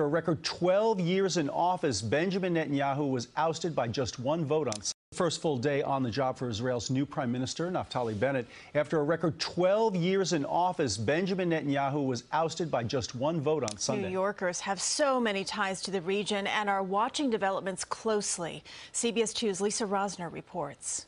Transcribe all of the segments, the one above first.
record 12 years in office, Benjamin Netanyahu was ousted by just one vote on Sunday. First full day on the job for Israel's new prime minister, Naftali Bennett. After a record 12 years in office, Benjamin Netanyahu was ousted by just one vote on Sunday. New Yorkers have so many ties to the region and are watching developments closely. CBS 2's Lisa Rosner reports.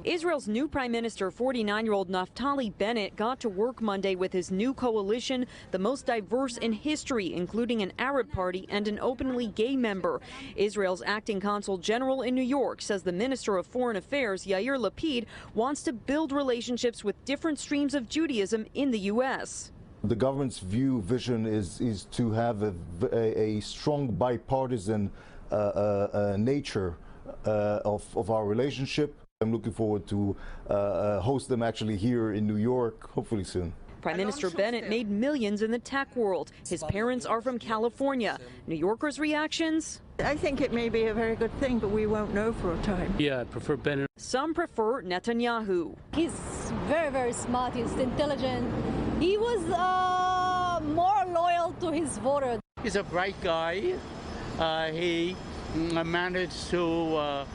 Israel's new prime minister, 49-year-old Naftali Bennett, got to work Monday with his new coalition, the most diverse in history, including an Arab party and an openly gay member. Israel's acting consul general in New York says the Minister of Foreign Affairs, Yair Lapid, wants to build relationships with different streams of Judaism in the U.S. The government's vision is to have a strong bipartisan nature of our relationship. I'm looking forward to host them actually here in New York, hopefully soon. Prime Minister Bennett made millions in the tech world. His parents are from California. New Yorkers' reactions? I think it may be a very good thing, but we won't know for a time. Yeah, I prefer Bennett. Some prefer Netanyahu. He's very, very smart. He's intelligent. He was more loyal to his voters. He's a bright guy. He managed to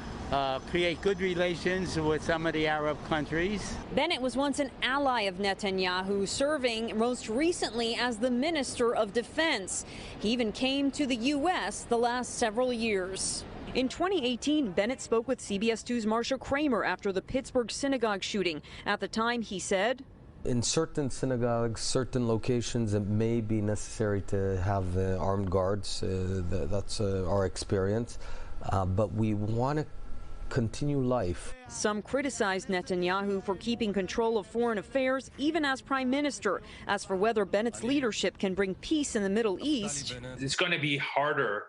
create good relations with some of the Arab countries. Bennett was once an ally of Netanyahu, serving most recently as the Minister of Defense. He even came to the U.S. the last several years. In 2018, Bennett spoke with CBS 2's Marsha Kramer after the Pittsburgh synagogue shooting. At the time, he said, in certain synagogues, certain locations, it may be necessary to have armed guards. That's our experience. But we want to continue life. Some criticized Netanyahu for keeping control of foreign affairs, even as prime minister. As for whether Bennett's leadership can bring peace in the Middle East, it's going to be harder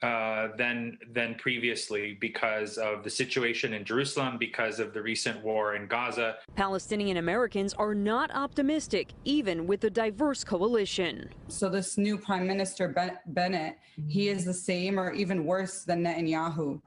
than previously because of the situation in Jerusalem, because of the recent war in Gaza. Palestinian Americans are not optimistic, even with the diverse coalition. So this new Prime Minister Bennett, he is the same or even worse than Netanyahu.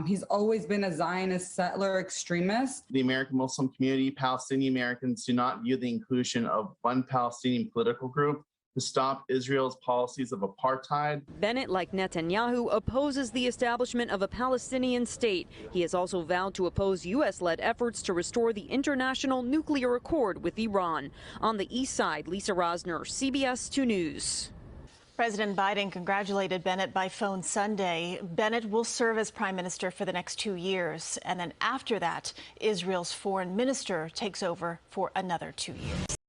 He's always been a Zionist settler extremist. The American Muslim community, Palestinian Americans, do not view the inclusion of one Palestinian political group to stop Israel's policies of apartheid. Bennett, like Netanyahu, opposes the establishment of a Palestinian state. He has also vowed to oppose U.S.-led efforts to restore the international nuclear accord with Iran. On the east side, Lisa Rosner, CBS 2 News. President Biden congratulated Bennett by phone Sunday. Bennett will serve as prime minister for the next 2 years. And then after that, Israel's foreign minister takes over for another 2 years.